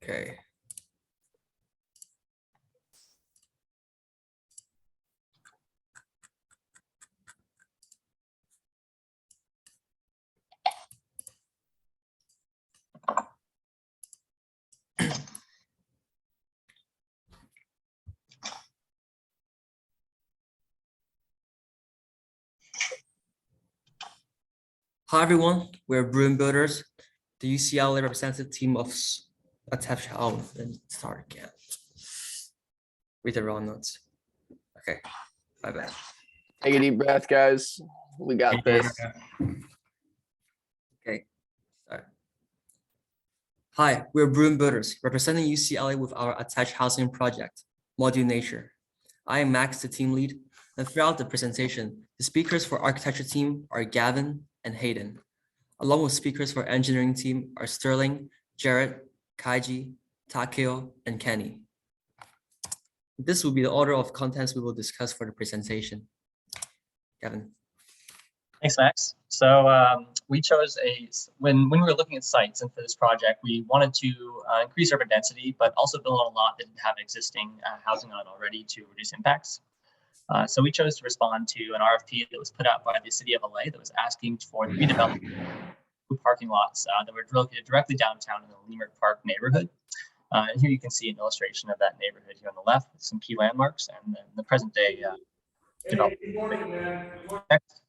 Okay. Hi everyone, we're Bruin builders, the UCLA representative team of attached house and start again. Read the wrong notes. Okay, my bad. Take a deep breath, guys. We got this. Okay, sorry. Hi, we're Bruin builders, representing UCLA with our attached housing project, Module Nature. I am Max, the team lead, and throughout the presentation, the speakers for architecture team are Gavin and Hayden. Along with speakers for engineering team are Sterling, Jared, Kaiji, Takeo, and Kenny. This will be the order of contents we will discuss for the presentation. Gavin. Thanks, Max. So we chose when we were looking at sites and for this project, we wanted to increase urban density, but also build on a lot that didn't have existing housing on it already to reduce impacts. So we chose to respond to an RFP that was put out by the city of LA that was asking for the redevelopment of parking lots that were located directly downtown in the Lemert Park neighborhood. And here you can see an illustration of that neighborhood here on the left with some key landmarks and then the present day development. Next.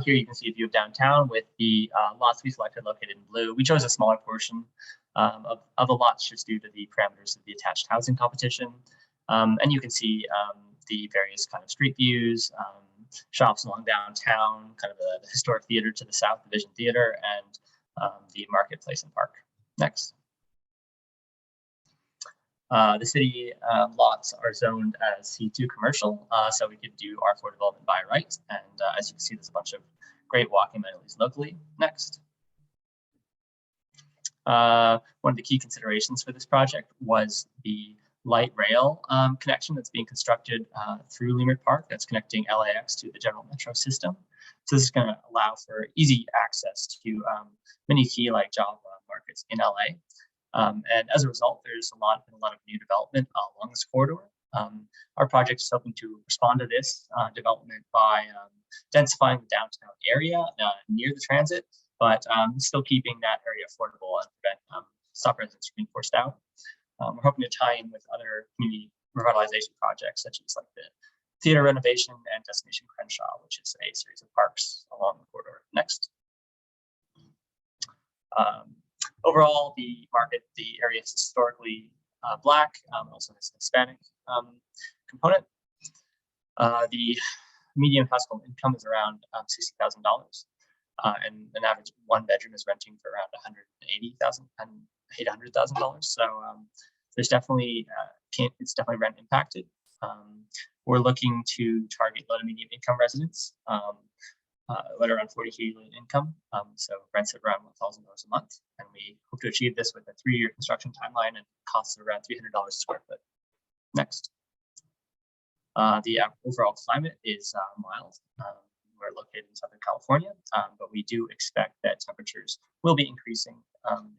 Here you can see a view of downtown with the lots we selected located in blue. We chose a smaller portion of the lots just due to the parameters of the attached housing competition. And you can see the various kind of street views, shops along downtown, kind of the historic theater to the south, the Vision Theater, and the marketplace and park. Next. The city lots are zoned as C2 commercial, so we could do R4 development by right. And as you can see, there's a bunch of great walking amenities locally. Next. One of the key considerations for this project was the light rail connection that's being constructed through Lemert Park that's connecting LAX to the general metro system. So this is going to allow for easy access to many key job markets in LA. And as a result, there's been a lot of new development along this corridor. Our project is hoping to respond to this development by densifying the downtown area near the transit, but still keeping that area affordable and prevent stop residents from being forced out. We're hoping to tie in with other community revitalization projects, such as the theater renovation and Destination Crenshaw, which is a series of parks along the corridor. Next. Overall, the area is historically Black, also has a Hispanic component. The median household income is around $60,000, and an average one bedroom is renting for around $800,000. So there's definitely it's definitely rent impacted. We're looking to target low to medium income residents. At around 40K income, so rents at around $1,000 a month, and we hope to achieve this with a 3-year construction timeline and costs of around $300 a square foot. Next, the overall climate is mild. We're located in Southern California, but we do expect that temperatures will be increasing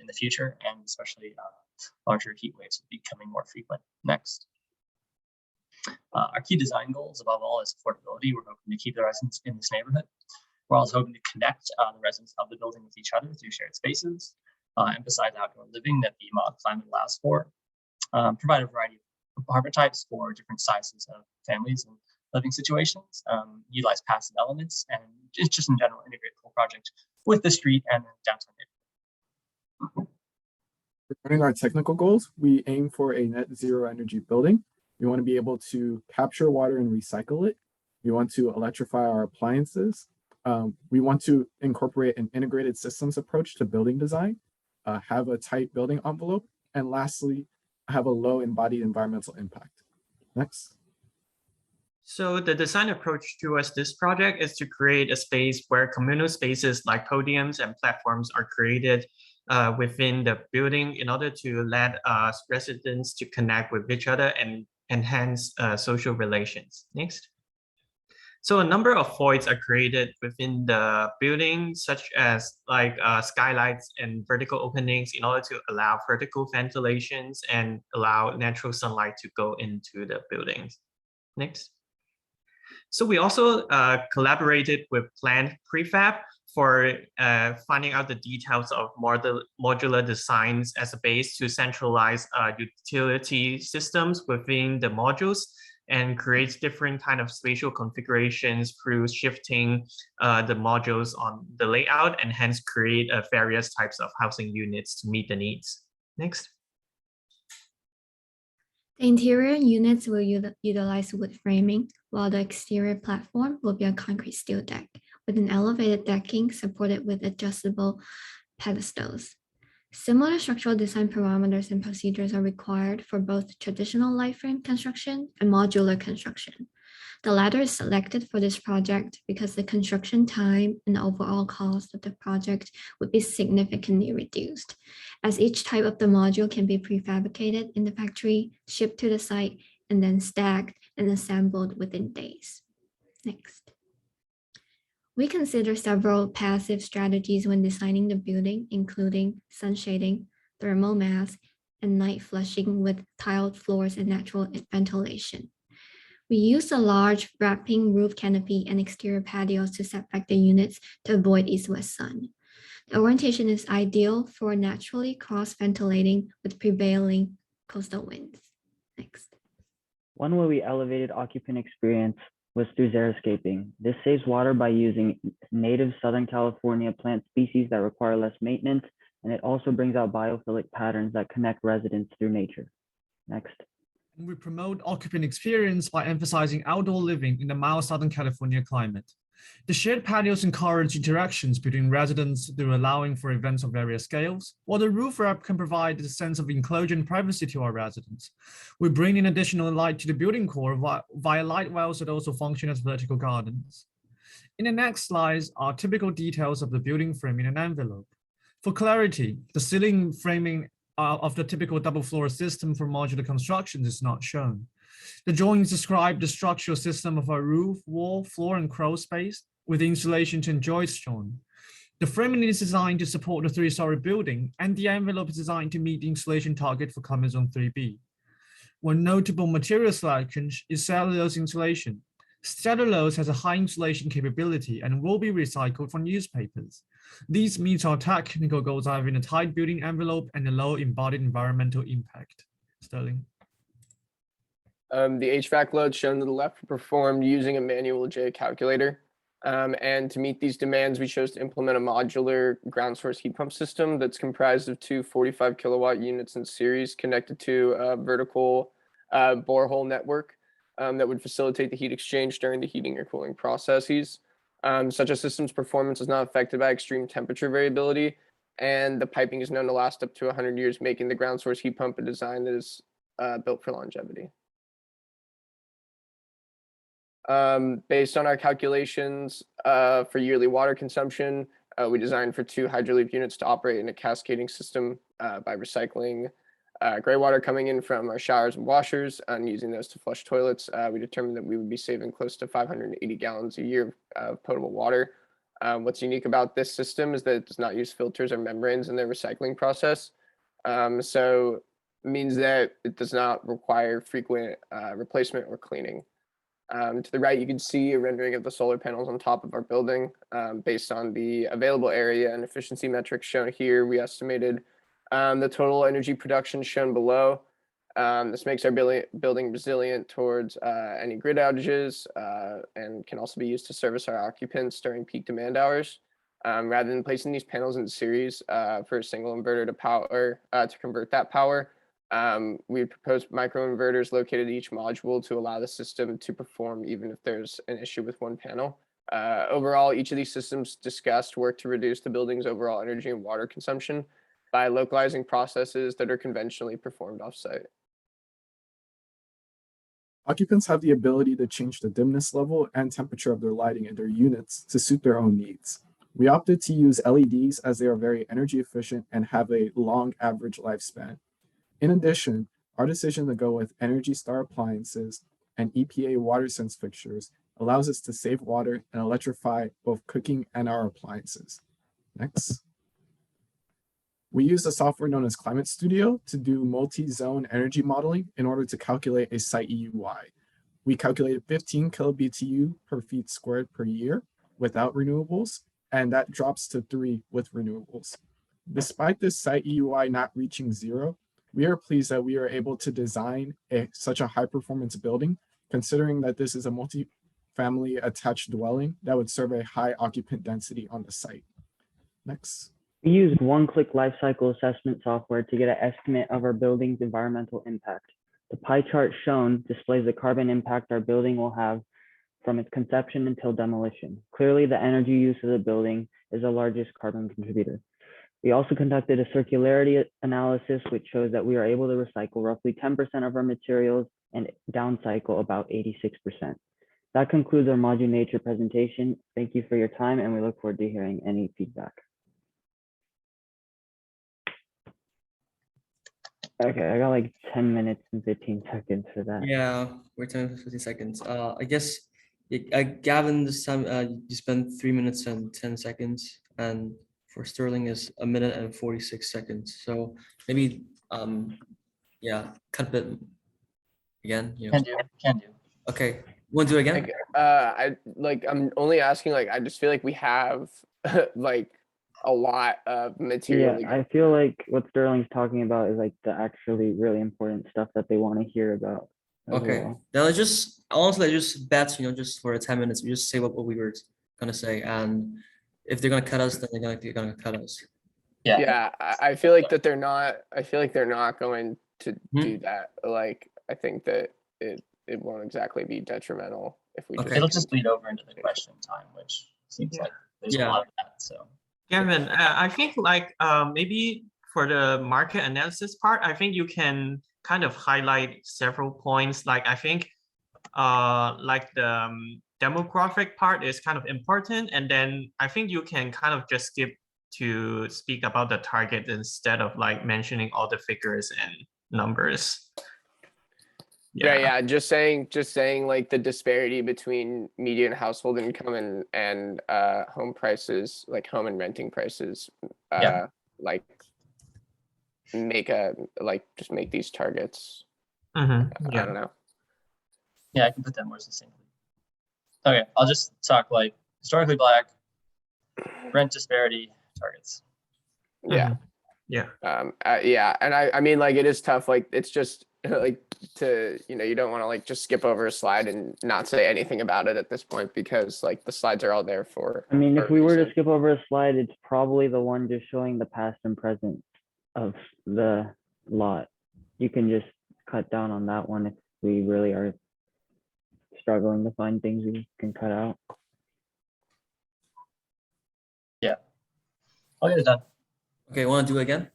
in the future, and especially larger heat waves will be becoming more frequent. Next. Our key design goals, above all, is affordability. We're hoping to keep the residents in this neighborhood. We're also hoping to connect the residents of the building with each other through shared spaces, emphasize outdoor living that the mild climate allows for, provide a variety of apartment types for different sizes of families and living situations, utilize passive elements, and just in general integrate the whole project with the street and the downtown neighborhood. Regarding our technical goals, we aim for a net zero energy building. We want to be able to capture water and recycle it. We want to electrify our appliances. We want to incorporate an integrated systems approach to building design, have a tight building envelope, and lastly, have a low embodied environmental impact. Next. So the design approach towards this project is to create a space where communal spaces like podiums and platforms are created within the building in order to let residents to connect with each other and enhance social relations. Next. So a number of voids are created within the building, such as like skylights and vertical openings in order to allow vertical ventilations and allow natural sunlight to go into the buildings. Next. So we also collaborated with Plant Prefab for finding out the details of modular designs as a base to centralize utility systems within the modules and creates different kind of spatial configurations through shifting the modules on the layout and hence create various types of housing units to meet the needs. Next. The interior units will utilize wood framing, while the exterior platform will be a concrete steel deck with an elevated decking supported with adjustable pedestals. Similar structural design parameters and procedures are required for both traditional light frame construction and modular construction. The latter is selected for this project because the construction time and overall cost of the project would be significantly reduced, as each type of the module can be prefabricated in the factory, shipped to the site, and then stacked and assembled within days. Next. We consider several passive strategies when designing the building, including sun shading, thermal mass, and night flushing with tiled floors and natural ventilation. We use a large wrapping roof canopy and exterior patios to set back the units to avoid east-west sun. The orientation is ideal for naturally cross-ventilating with prevailing coastal winds. Next. One way we elevated occupant experience was through Xeriscaping. This saves water by using native Southern California plant species that require less maintenance, and it also brings out biophilic patterns that connect residents through nature. Next. We promote occupant experience by emphasizing outdoor living in the mild Southern California climate. The shared patios encourage interactions between residents through allowing for events of various scales, while the roof wrap can provide a sense of enclosure and privacy to our residents. We bring in additional light to the building core via light wells that also function as vertical gardens. In the next slides are typical details of the building frame in an envelope. For clarity, the ceiling framing of the typical double floor system for modular construction is not shown. The drawings describe the structural system of a roof, wall, floor, and crawl space with the insulation and joists shown. The framing is designed to support the 3-story building, and the envelope is designed to meet the insulation target for Climate Zone 3B. One notable material selection is cellulose insulation. Cellulose has a high insulation capability and will be recycled from newspapers. These meet our technical goals of having a tight building envelope and a low embodied environmental impact. Sterling. The HVAC loads shown to the left were performed using a manual J calculator. And to meet these demands, we chose to implement a modular ground source heat pump system that's comprised of two 45 kilowatt units in series connected to a vertical borehole network that would facilitate the heat exchange during the heating or cooling processes. Such a system's performance is not affected by extreme temperature variability, and the piping is known to last up to 100 years, making the ground source heat pump a design that is built for longevity. Based on our calculations for yearly water consumption, we designed for 2 hydroleap units to operate in a cascading system by recycling gray water coming in from our showers and washers and using those to flush toilets. We determined that we would be saving close to 580 gallons a year of potable water. What's unique about this system is that it does not use filters or membranes in their recycling process. So it means that it does not require frequent replacement or cleaning. To the right, you can see a rendering of the solar panels on top of our building. Based on the available area and efficiency metrics shown here, we estimated the total energy production shown below. This makes our building resilient towards any grid outages and can also be used to service our occupants during peak demand hours. Rather than placing these panels in series for a single inverter to convert that power, we proposed microinverters located at each module to allow the system to perform even if there's an issue with one panel. Overall, each of these systems discussed work to reduce the building's overall energy and water consumption by localizing processes that are conventionally performed offsite. Occupants have the ability to change the dimness level and temperature of their lighting in their units to suit their own needs. We opted to use LEDs as they are very energy efficient and have a long average lifespan. In addition, our decision to go with Energy Star appliances and EPA water sense fixtures allows us to save water and electrify both cooking and our appliances. Next. We use a software known as Climate Studio to do multi-zone energy modeling in order to calculate a site EUI. We calculated 15 kilobtu per feet squared per year without renewables, and that drops to 3 with renewables. Despite this site EUI not reaching 0, we are pleased that we are able to design such a high-performance building, considering that this is a multi-family attached dwelling that would serve a high occupant density on the site. Next. We used one-click lifecycle assessment software to get an estimate of our building's environmental impact. The pie chart shown displays the carbon impact our building will have from its conception until demolition. Clearly, the energy use of the building is the largest carbon contributor. We also conducted a circularity analysis, which shows that we are able to recycle roughly 10% of our materials and downcycle about 86%. That concludes our Module Nature presentation. Thank you for your time, and we look forward to hearing any feedback. Okay, I got like 10 minutes and 15 seconds for that. Yeah, we're 10 15 seconds. I guess Gavin, this time you spent 3 minutes and 10 seconds, and for Sterling is 1 minute and 46 seconds. So maybe yeah, cut a bit again. You know. Can do. Okay, want to do it again? I'm only asking, like, I just feel like we have like a lot of material. Yeah, I feel like what Sterling's talking about is like the actually really important stuff that they want to hear about. Okay, well. then let's just bet, just for 10 minutes, we just say what we were gonna say, and if they're gonna cut us, then they're gonna cut us. Yeah, I feel like that they're not. I feel like they're not going to do that. Like, I think that it won't exactly be detrimental if we. Okay. It'll just bleed over into the question time, which seems like there's a lot of that. So. Gavin, I think like maybe for the market analysis part, I think you can kind of highlight several points. Like I think like the demographic part is kind of important, and then I think you can kind of just skip to speak about the target instead of like mentioning all the figures and numbers. Yeah. Just saying like the disparity between median household income and home prices, like home and renting prices, like just make these targets. Yeah. I don't know. Yeah, I can put that more succinctly. Okay, I'll just talk like historically Black, rent disparity targets. Yeah. Yeah. Yeah, and I mean, like, it is tough. Like, it's just like you don't want to like just skip over a slide and not say anything about it at this point, because like the slides are all there for. I mean, if we were to skip over a slide, it's probably the one just showing the past and present of the lot. You can just cut down on that one if we really are struggling to find things we can cut out. Yeah, I'll get it done. Okay, want to do it again?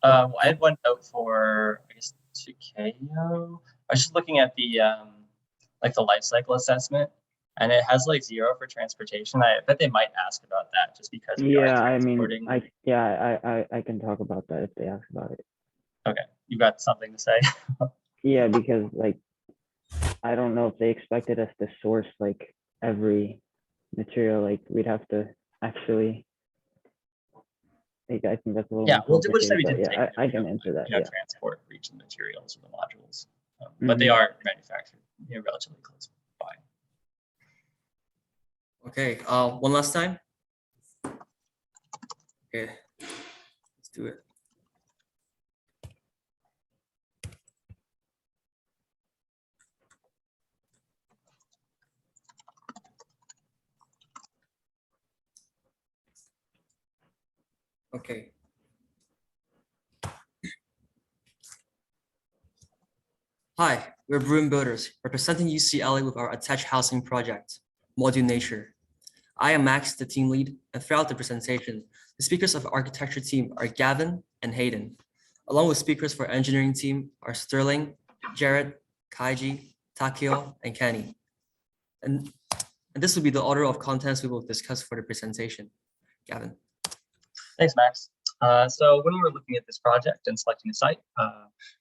I had one note for, I guess, Takeo. I was just looking at the like the life cycle assessment, and it has like 0 for transportation. I bet they might ask about that just because. I mean, I can talk about that if they ask about it. Okay, you got something to say? Yeah, because like I don't know if they expected us to source like every material. Like we'd have to actually. I think that's a little. Yeah, we'll just say we didn't take. I can answer that. Yeah. Transport for each of the materials or the modules, but they are manufactured relatively close by. Okay, one last time. Okay, let's do it. Okay. Hi, we're Bruin Builders, representing UCLA with our attached housing project, Module Nature. I am Max, the team lead, and throughout the presentation, the speakers of the architecture team are Gavin and Hayden, along with speakers for engineering team are Sterling, Jared, Kaiji, Takeo, and Kenny. And this will be the order of contents we will discuss for the presentation. Gavin. Thanks, Max. So when we were looking at this project and selecting a site,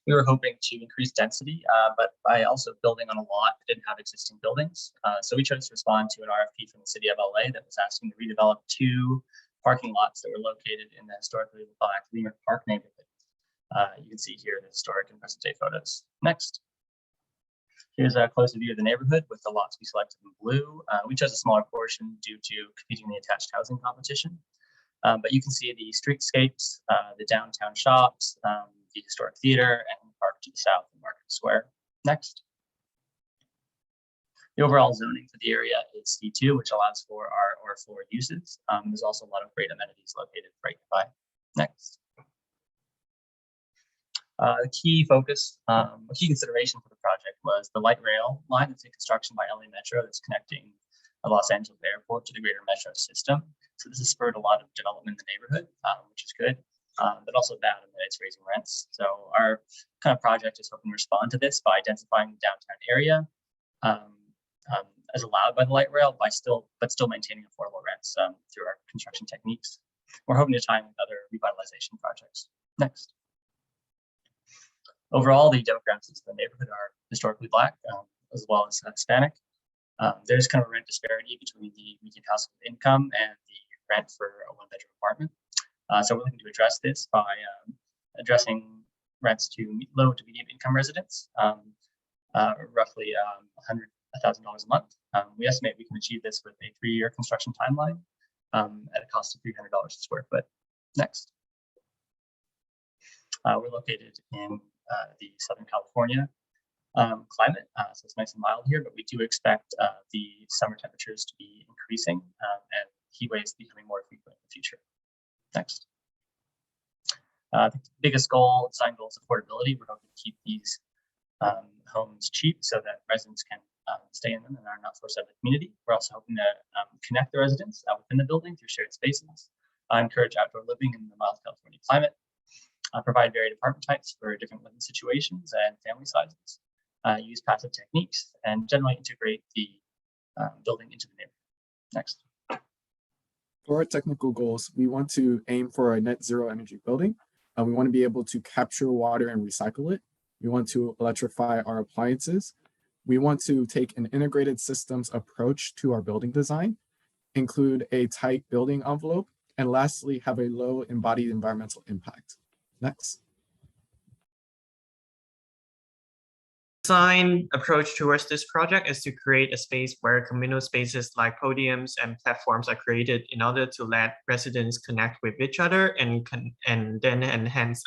we were hoping to increase density, but by also building on a lot that didn't have existing buildings. So we chose to respond to an RFP from the city of LA that was asking to redevelop 2 parking lots that were located in the historically black Lemur Park neighborhood. You can see here the historic and present day photos. Next. Here's a closer view of the neighborhood with the lots we selected in blue. We chose a smaller portion due to competing in the attached housing competition. But you can see the streetscapes, the downtown shops, the historic theater, and the park to the south in Market Square. Next. The overall zoning for the area is C2, which allows for our R4 uses. There's also a lot of great amenities located right by. Next. The key focus, a key consideration for the project was the light rail line that's in construction by LA Metro that's connecting the Los Angeles airport to the greater metro system. So this has spurred a lot of development in the neighborhood, which is good, but also bad in that it's raising rents. So our kind of project is hoping to respond to this by densifying the downtown area as allowed by the light rail, but still maintaining affordable rents through our construction techniques. We're hoping to tie in with other revitalization projects. Next. Overall, the demographics of the neighborhood are historically Black, as well as Hispanic. There's kind of a rent disparity between the median household income and the rent for a 1-bedroom apartment. So we're looking to address this by addressing rents to low to medium income residents, roughly $100,000 a month. We estimate we can achieve this with a 3-year construction timeline at a cost of $300 a square foot. Next. We're located in the Southern California climate, so it's nice and mild here, but we do expect the summer temperatures to be increasing and heat waves becoming more frequent in the future. Next. The biggest design goal is affordability. We're hoping to keep these homes cheap so that residents can stay in them and are not forced out of the community. We're also hoping to connect the residents within the building through shared spaces, encourage outdoor living in the mild California climate, provide varied apartment types for different living situations and family sizes, use passive techniques, and generally integrate the building into the neighborhood. Next. For our technical goals, we want to aim for a net zero energy building. We want to be able to capture water and recycle it. We want to electrify our appliances. We want to take an integrated systems approach to our building design, include a tight building envelope, and lastly, have a low embodied environmental impact. Next. Design approach towards this project is to create a space where communal spaces like podiums and platforms are created in order to let residents connect with each other and then enhance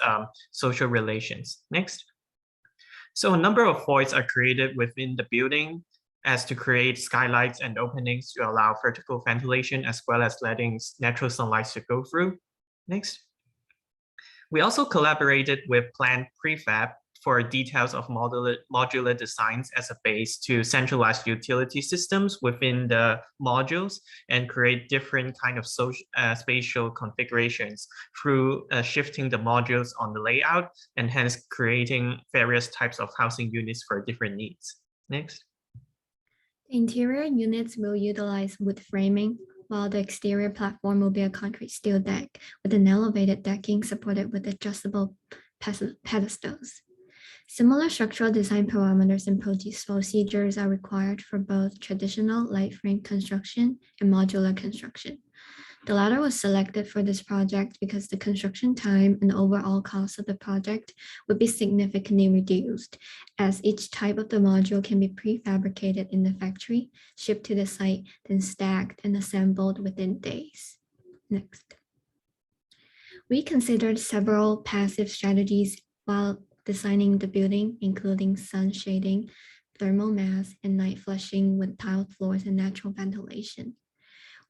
social relations. Next. So a number of voids are created within the building as to create skylights and openings to allow vertical ventilation as well as letting natural sunlight to go through. Next. We also collaborated with Plant Prefab for details of modular designs as a base to centralize utility systems within the modules and create different kind of spatial configurations through shifting the modules on the layout and hence creating various types of housing units for different needs. Next. The interior units will utilize wood framing, while the exterior platform will be a concrete steel deck with an elevated decking supported with adjustable pedestals. Similar structural design parameters and procedures are required for both traditional light frame construction and modular construction. The latter was selected for this project because the construction time and overall cost of the project would be significantly reduced, as each type of the module can be prefabricated in the factory, shipped to the site, then stacked and assembled within days. Next. We considered several passive strategies while designing the building, including sun shading, thermal mass, and night flushing with tiled floors and natural ventilation.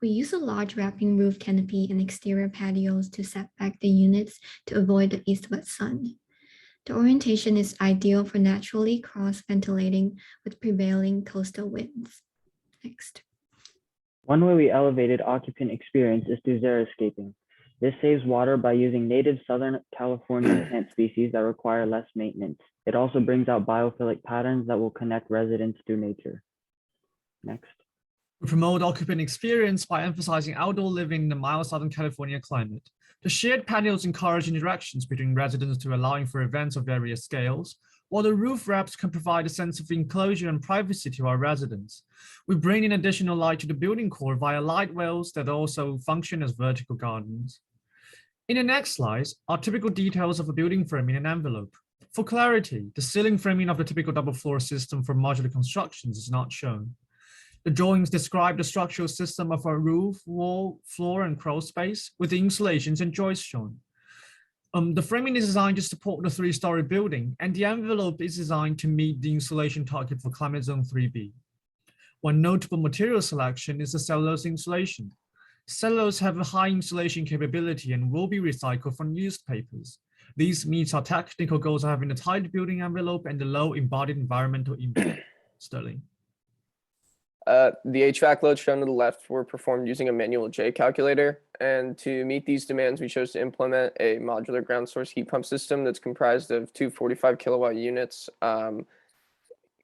We use a large wrapping roof canopy and exterior patios to set back the units to avoid the east-west sun. The orientation is ideal for naturally cross-ventilating with prevailing coastal winds. Next. One way we elevated occupant experience is through xeriscaping. This saves water by using native Southern California plant species that require less maintenance. It also brings out biophilic patterns that will connect residents through nature. Next. We promote occupant experience by emphasizing outdoor living in the mild Southern California climate. The shared patios encourage interactions between residents through allowing for events of various scales, while the roof wraps can provide a sense of enclosure and privacy to our residents. We bring in additional light to the building core via light wells that also function as vertical gardens. In the next slides are typical details of a building frame in an envelope. For clarity, the ceiling framing of the typical double floor system for modular constructions is not shown. The drawings describe the structural system of our roof, wall, floor, and crawl space with the insulations and joists shown. The framing is designed to support the 3-story building, and the envelope is designed to meet the insulation target for climate zone 3B. One notable material selection is the cellulose insulation. Cellulose have a high insulation capability and will be recycled from used papers. These meet our technical goals of having a tight building envelope and the low embodied environmental impact. Sterling. The HVAC loads shown to the left were performed using a manual J calculator. And to meet these demands, we chose to implement a modular ground source heat pump system that's comprised of 2 45 kilowatt units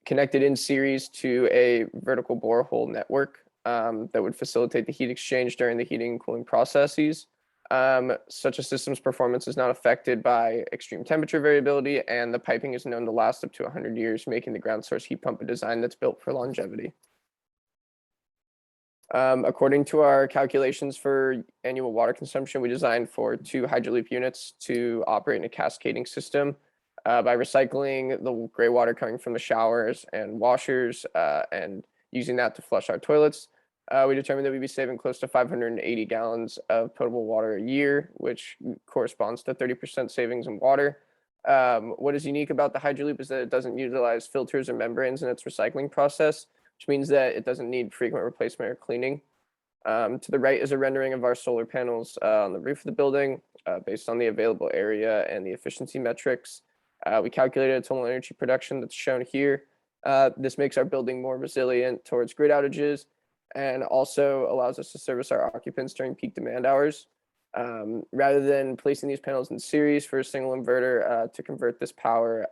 connected in series to a vertical borehole network that would facilitate the heat exchange during the heating and cooling processes. Such a system's performance is not affected by extreme temperature variability, and the piping is known to last up to 100 years, making the ground source heat pump a design that's built for longevity. According to our calculations for annual water consumption, we designed for 2 hydroloop units to operate in a cascading system by recycling the gray water coming from the showers and washers and using that to flush our toilets. We determined that we'd be saving close to 580 gallons of potable water a year, which corresponds to 30% savings in water. What is unique about the hydroloop is that it doesn't utilize filters or membranes in its recycling process, which means that it doesn't need frequent replacement or cleaning. To the right is a rendering of our solar panels on the roof of the building based on the available area and the efficiency metrics. We calculated a total energy production that's shown here. This makes our building more resilient towards grid outages and also allows us to service our occupants during peak demand hours. Rather than placing these panels in series for a single inverter to convert this power,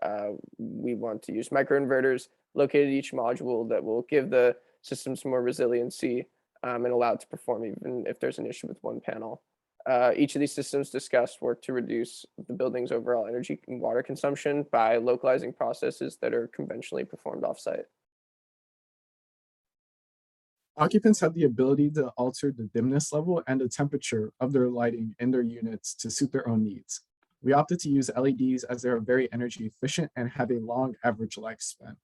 we want to use microinverters located at each module that will give the system some more resiliency and allow it to perform even if there's an issue with one panel. Each of these systems discussed work to reduce the building's overall energy and water consumption by localizing processes that are conventionally performed offsite. Occupants have the ability to alter the dimness level and the temperature of their lighting in their units to suit their own needs. We opted to use LEDs as they are very energy efficient and have a long average lifespan.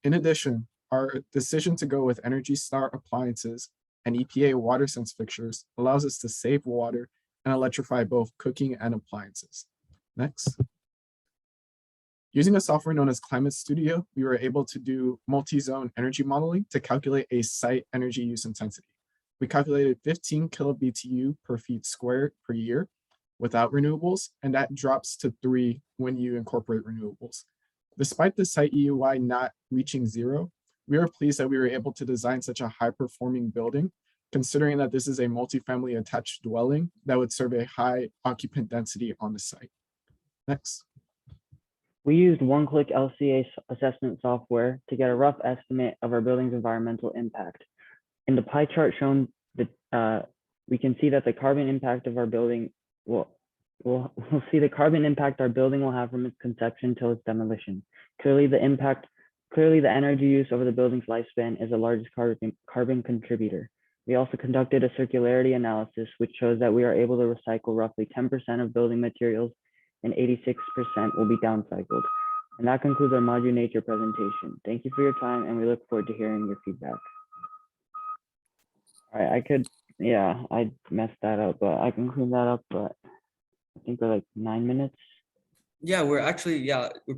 In addition, our decision to go with Energy Star appliances and EPA water sense fixtures allows us to save water and electrify both cooking and appliances. Next. Using a software known as Climate Studio, we were able to do multi-zone energy modeling to calculate a site energy use intensity. We calculated 15 kilobtu per feet squared per year without renewables, and that drops to 3 when you incorporate renewables. Despite the site EUI not reaching 0, we are pleased that we were able to design such a high-performing building, considering that this is a multifamily attached dwelling that would serve a high occupant density on the site. Next. We used one-click LCA assessment software to get a rough estimate of our building's environmental impact. In the pie chart shown, we can see that the carbon impact of our building we'll see the carbon impact our building will have from its conception till its demolition. Clearly, the energy use over the building's lifespan is the largest carbon contributor. We also conducted a circularity analysis, which shows that we are able to recycle roughly 10% of building materials and 86% will be downcycled. And that concludes our Module Nature presentation. Thank you for your time, and we look forward to hearing your feedback. All right, I messed that up, but I can clean that up, but I think we're like 9 minutes. Yeah, we're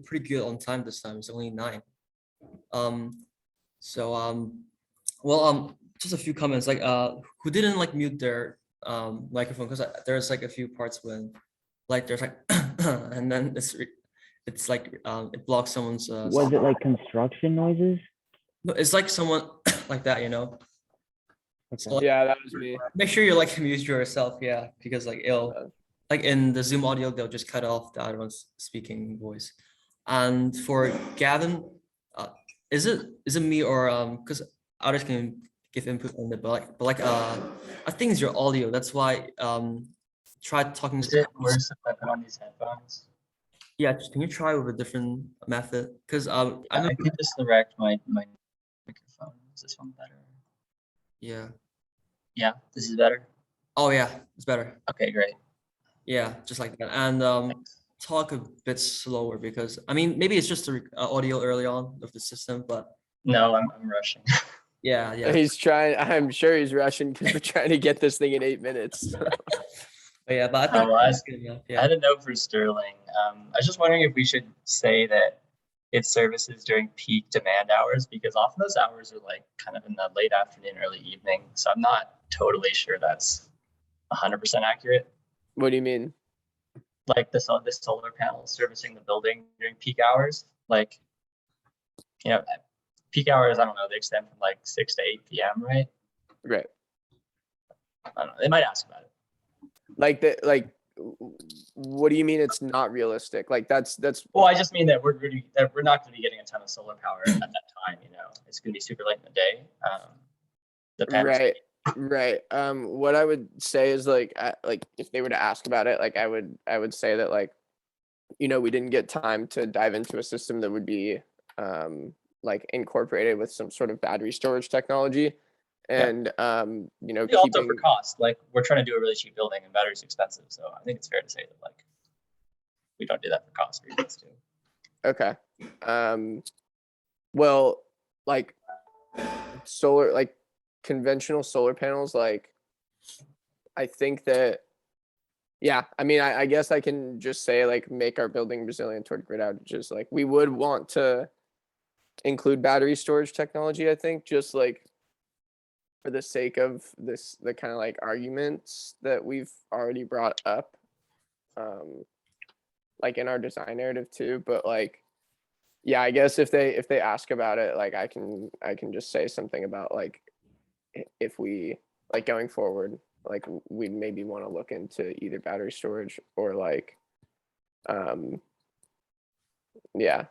pretty good on time this time. It's only 9. Just a few comments, like who didn't like mute their microphone, because there's like a few parts when like there's like and then it's like it blocks someone's was it like construction noises? No, it's like someone like that, you know. Okay. So, like, Yeah, that was me. make sure you like mute yourself, yeah, because like it'll like in the Zoom audio they'll just cut off the other one's speaking voice. And for Gavin, is it me or because others can give input on it, but I think it's your audio. That's why try talking. Is it worse if I put on these headphones? Yeah, can you try with a different method? Because I know. I could just direct my microphone. Is this one better? Yeah. Yeah, this is better. Oh yeah, it's better. Okay, great. Yeah, just like that. And talk a bit slower because I mean maybe it's just the audio early on of the system, but No, I'm rushing. yeah. He's trying. I'm sure he's rushing because we're trying to get this thing in 8 minutes. But yeah, but I think well, that's good enough. I Yeah. had a note for Sterling. I was just wondering if we should say that it services during peak demand hours, because often those hours are like kind of in the late afternoon, early evening. So I'm not totally sure that's 100% accurate. What do you mean? Like the solar panels servicing the building during peak hours, like, you know, peak hours, I don't know, they extend from like 6 to 8 p.m., right? Right. I don't know. They might ask about it. What do you mean it's not realistic? Like that's Well, I just mean that we're not going to be getting a ton of solar power at that time. You know, it's going to be super late in the day. The panels. right. What I would say is like if they were to ask about it, like I would say that like, you know, we didn't get time to dive into a system that would be like incorporated with some sort of battery storage technology. And you know, Also for cost, like we're trying to do a really cheap building and battery's expensive, so I think it's fair to say that like we don't do that for cost reasons too. Okay. Well, like solar, like conventional solar panels, like I think that, yeah, I mean, I guess I can just say like make our building resilient toward grid outages. Like we would want to include battery storage technology, I think, just like for the sake of the kind of like arguments that we've already brought up, like in our design narrative too. But like, yeah, I guess if they ask about it, like I can just say something about like if we like going forward, like we'd maybe want to look into either battery storage or like, yeah.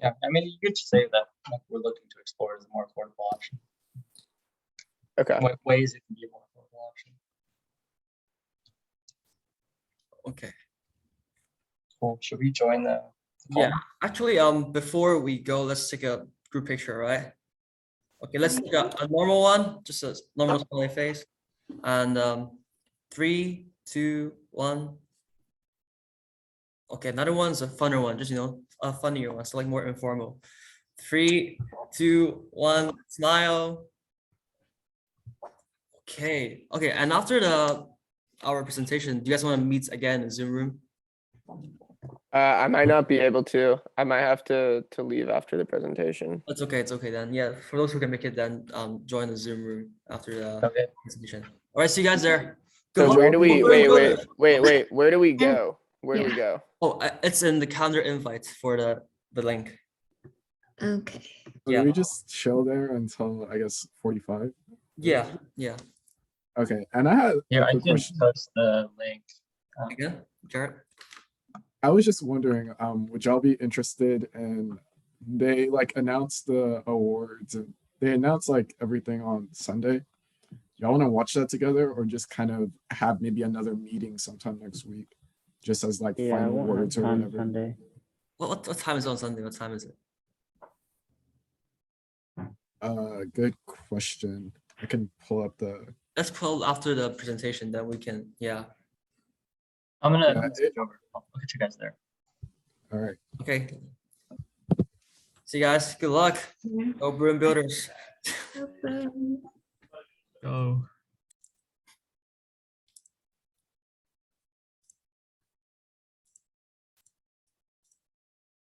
Yeah, I mean, you could say that like, we're looking to explore as a more affordable option. Okay. What ways it can be a more affordable option. Okay. Cool. Should we join the call? Yeah. Actually, before we go, let's take a group picture, right? Okay, let's take a normal one, just a normal smiley face. And 3, 2, 1. Okay, another one's a funner one, just a funnier one, so like more informal. 3, 2, 1, smile. Okay, and after our presentation, do you guys want to meet again in Zoom room? I might not be able to. I might have to leave after the presentation. It's okay then. Yeah, for those who can make it, then join the Zoom room after the presentation. All right, see you guys there. Good So luck. where do we wait? Where do we And- go? Where do we yeah. go? Oh, it's in the calendar invite for the link. Okay. So Yeah. do we just chill there until I guess 45? Yeah. Okay, and I had Here, a I quick can question. post the link. Again, Garrett. I was just wondering, would y'all be interested in, they like announced the awards and they announced like everything on Sunday. Y'all want to watch that together or just kind of have maybe another meeting sometime next week, just as like Yeah, I final won't have words or time whatever? Sunday. What time is it on Sunday? What time is it? Good question. I can pull up the. Let's pull after the presentation, then we can. Yeah. I'm gonna Yeah, switch over. I'll look at you guys there. All right. Okay. See you guys. Good luck. Yeah. Go Bruin Builders. Go.